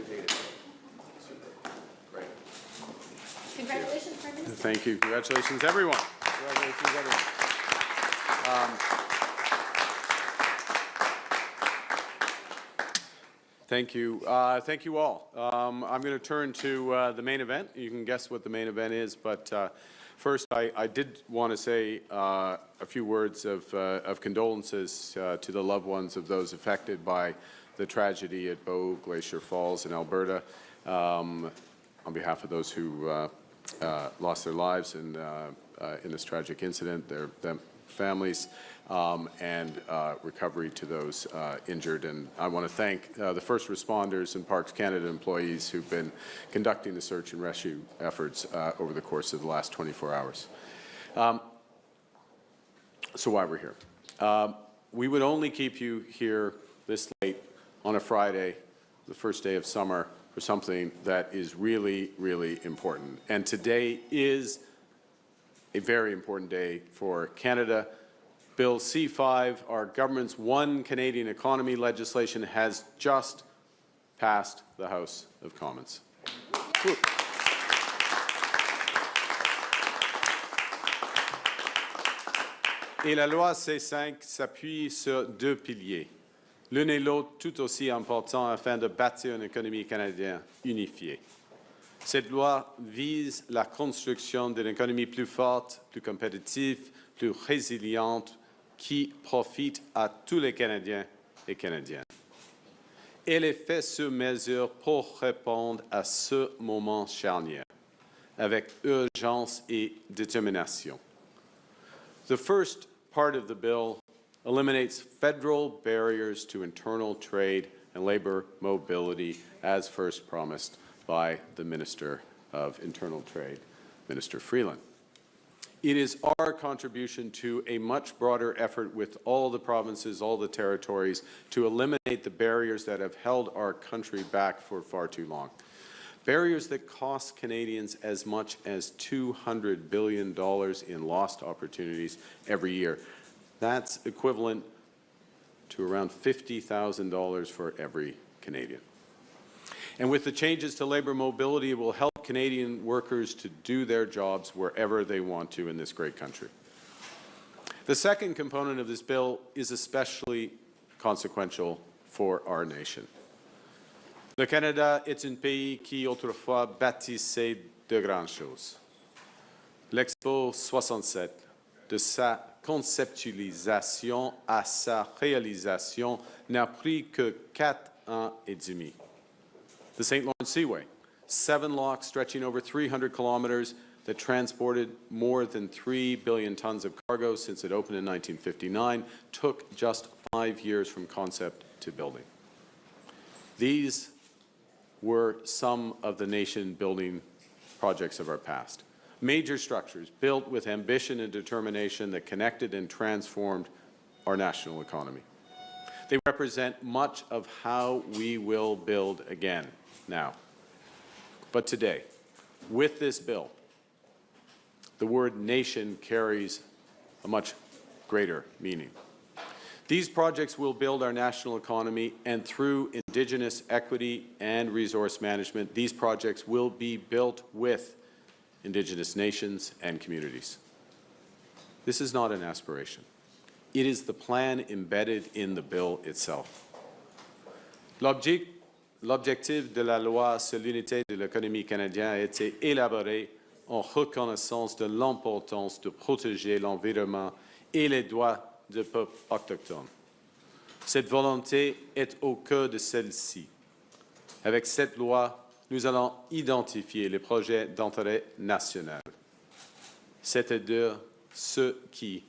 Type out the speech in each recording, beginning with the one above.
take it. Super. Great. Congratulations, Prime Minister. Thank you. Congratulations, everyone. Congratulations, everyone. Thank you. Thank you all. I'm going to turn to the main event. You can guess what the main event is, but first, I did want to say a few words of condolences to the loved ones of those affected by the tragedy at Bow Glacier Falls in Alberta. On behalf of those who lost their lives in this tragic incident, their families, and recovery to those injured. And I want to thank the first responders and Parks Canada employees who've been conducting the search and rescue efforts over the course of the last 24 hours. So why we're here. We would only keep you here this late on a Friday, the first day of summer, for something that is really, really important. And today is a very important day for Canada. Bill C-5, our government's One Canadian Economy legislation, has just passed the House of Commons. Et la loi C-5 s'appuie sur deux piliers, l'un et l'autre tout aussi importants afin de bâtir une économie canadienne unifiée. Cette loi vise la construction d'une économie plus forte, plus compétitive, plus résiliente, qui profite à tous les Canadiens et Canadiennes. Elle est faite sur mesure pour répondre à ce moment charnière, avec urgence et détermination. The first part of the bill eliminates federal barriers to internal trade and labor mobility, as first promised by the Minister of Internal Trade, Minister Freeland. It is our contribution to a much broader effort with all the provinces, all the territories, to eliminate the barriers that have held our country back for far too long. Barriers that cost Canadians as much as $200 billion in lost opportunities every year. That's equivalent to around $50,000 for every Canadian. And with the changes to labor mobility, it will help Canadian workers to do their jobs wherever they want to in this great country. The second component of this bill is especially consequential for our nation. Le Canada est un pays qui autrefois bâtissait de grandes choses. L'Expo 67, de sa conceptualisation à sa réalisation, n'a pris que 4 ans et demi. The St. Lawrence Seaway, 7 locks stretching over 300 kilometers that transported more than 3 billion tons of cargo since it opened in 1959, took just 5 years from concept to building. These were some of the nation-building projects of our past. Major structures built with ambition and determination that connected and transformed our national economy. They represent much of how we will build again now. But today, with this bill, the word nation carries a much greater meaning. These projects will build our national economy, and through Indigenous equity and resource management, these projects will be built with Indigenous nations and communities. This is not an aspiration. It is the plan embedded in the bill itself. L'objectif de la loi sur l'unité de l'économie canadienne a été élaboré en reconnaissance de l'importance de protéger l'environnement et les droits des peuples autochtones. Cette volonté est au cœur de celle-ci. Avec cette loi, nous allons identifier les projets d'intérêt national, c'est-à-dire ceux qui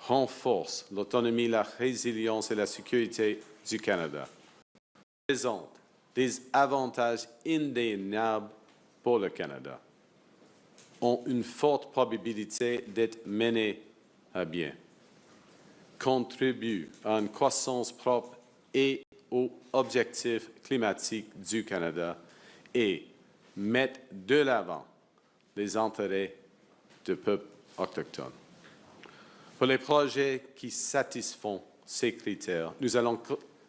renforcent l'autonomie, la résilience et la sécurité du Canada, présentent des avantages indéniables pour le Canada, ont une forte probabilité d'être menés à bien, contribuent à une croissance propre et aux objectifs climatiques du Canada et mettent de l'avant les intérêts des peuples autochtones. Pour les projets qui satisfont ces critères, nous allons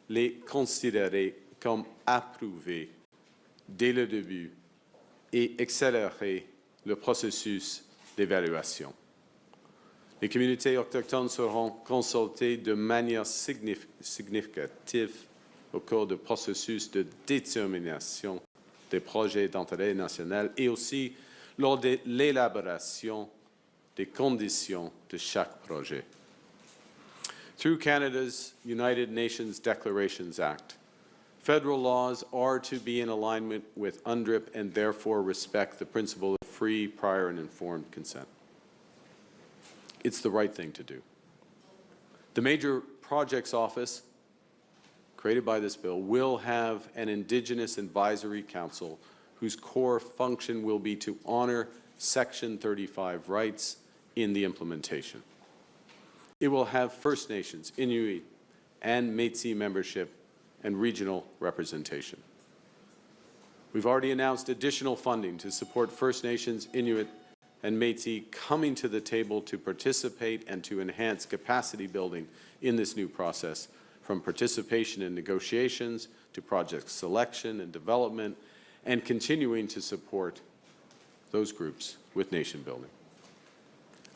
les considérer comme approuvés dès le début et accélérer le processus d'évaluation. Les communautés autochtones seront consultées de manière significative au cours du processus de détermination des projets d'intérêt national et aussi lors de l'élaboration des conditions de chaque projet. Through Canada's United Nations Declarations Act, federal laws are to be in alignment with UNDRIP and therefore respect the principle of free, prior, and informed consent. It's the right thing to do. The Major Projects Office, created by this bill, will have an Indigenous Advisory Council whose core function will be to honor Section 35 rights in the implementation. It will have First Nations, Inuit, and Métis membership and regional representation. We've already announced additional funding to support First Nations, Inuit, and Métis coming to the table to participate and to enhance capacity building in this new process, from participation in negotiations to project selection and development, and continuing to support those groups with nation building.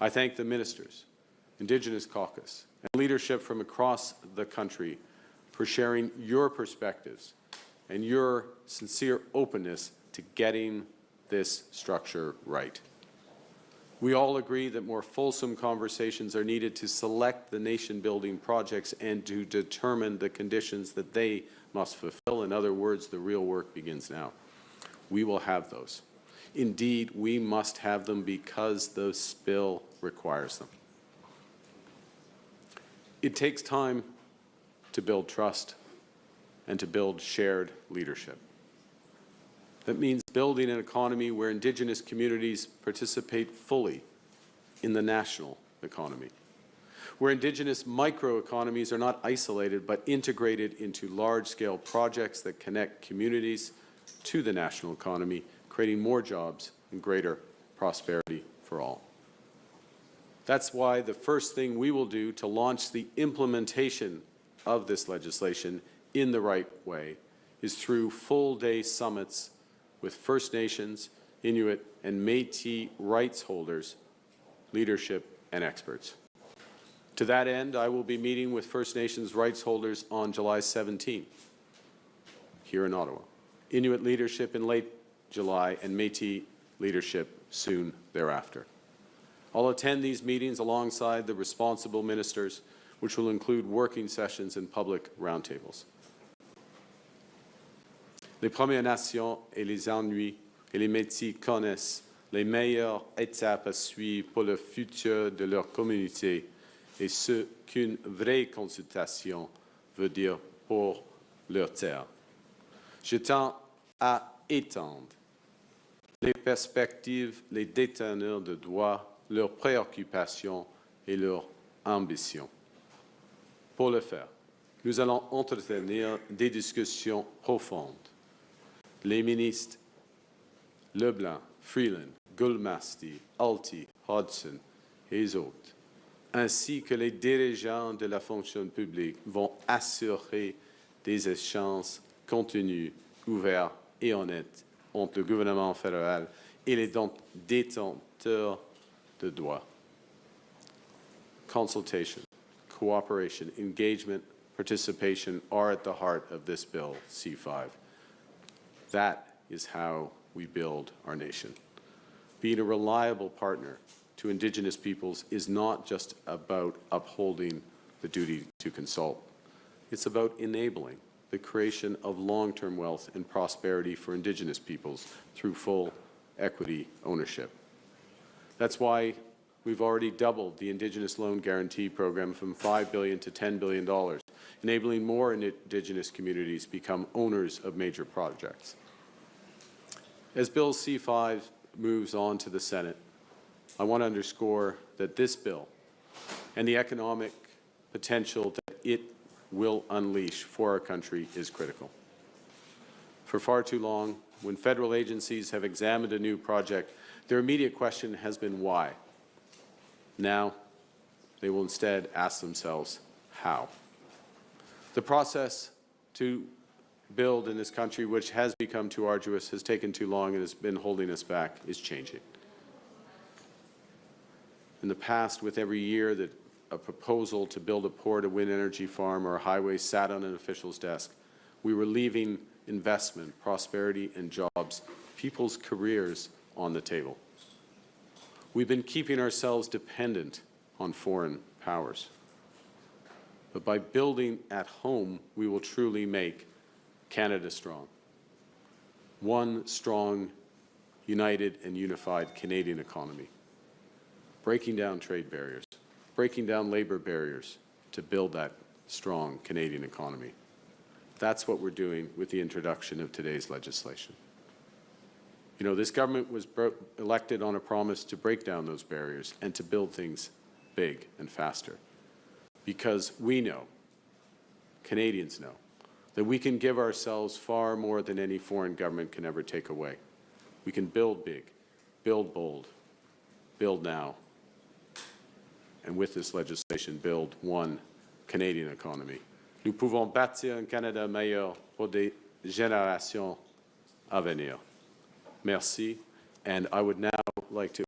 I thank the ministers, Indigenous caucus, and leadership from across the country for sharing your perspectives and your sincere openness to getting this structure right. We all agree that more fulsome conversations are needed to select the nation-building projects and to determine the conditions that they must fulfill. In other words, the real work begins now. We will have those. Indeed, we must have them because the bill requires them. It takes time to build trust and to build shared leadership. That means building an economy where Indigenous communities participate fully in the national economy, where Indigenous microeconomies are not isolated but integrated into large-scale projects that connect communities to the national economy, creating more jobs and greater prosperity for all. That's why the first thing we will do to launch the implementation of this legislation in the right way is through full-day summits with First Nations, Inuit, and Métis rights holders, leadership, and experts. To that end, I will be meeting with First Nations rights holders on July 17 here in Ottawa, Inuit leadership in late July, and Métis leadership soon thereafter. I'll attend these meetings alongside the responsible ministers, which will include working sessions and public roundtables. Les Premières Nations et les Inuits et les Métis connaissent les meilleures étapes à suivre pour le futur de leur communauté et ce qu'une vraie consultation veut dire pour leur terre. Je tends à étendre les perspectives, les déteneurs de droit, leurs préoccupations et leurs ambitions. Pour le faire, nous allons entretenir des discussions profondes. Les ministres Leblanc, Freeland, Goldmasty, Alty, Hodgson et les autres, ainsi que les dirigeants de la fonction publique, vont assurer des échanges continus, ouverts et honnêtes entre le gouvernement fédéral et les détenteurs de droits. Consultation, cooperation, engagement, participation are at the heart of this bill, C-5. That is how we build our nation. Being a reliable partner to Indigenous peoples is not just about upholding the duty to consult. It's about enabling the creation of long-term wealth and prosperity for Indigenous peoples through full equity ownership. That's why we've already doubled the Indigenous Loan Guarantee Program from $5 billion to $10 billion, enabling more Indigenous communities become owners of major projects. As Bill C-5 moves on to the Senate, I want to underscore that this bill and the economic potential that it will unleash for our country is critical. For far too long, when federal agencies have examined a new project, their immediate question has been why. Now, they will instead ask themselves how. The process to build in this country, which has become too arduous, has taken too long, and has been holding us back, is changing. In the past, with every year that a proposal to build a port, a wind energy farm, or a highway sat on an official's desk, we were leaving investment, prosperity, and jobs, people's careers on the table. We've been keeping ourselves dependent on foreign powers. But by building at home, we will truly make Canada strong. One strong, united, and unified Canadian economy. Breaking down trade barriers, breaking down labor barriers to build that strong Canadian economy. That's what we're doing with the introduction of today's legislation. You know, this government was elected on a promise to break down those barriers and to build things big and faster. Because we know, Canadians know, that we can give ourselves far more than any foreign government can ever take away. We can build big, build bold, build now, and with this legislation, build one Canadian economy. Nous pouvons bâtir un Canada meilleur pour des générations à venir. Merci, and I would now like to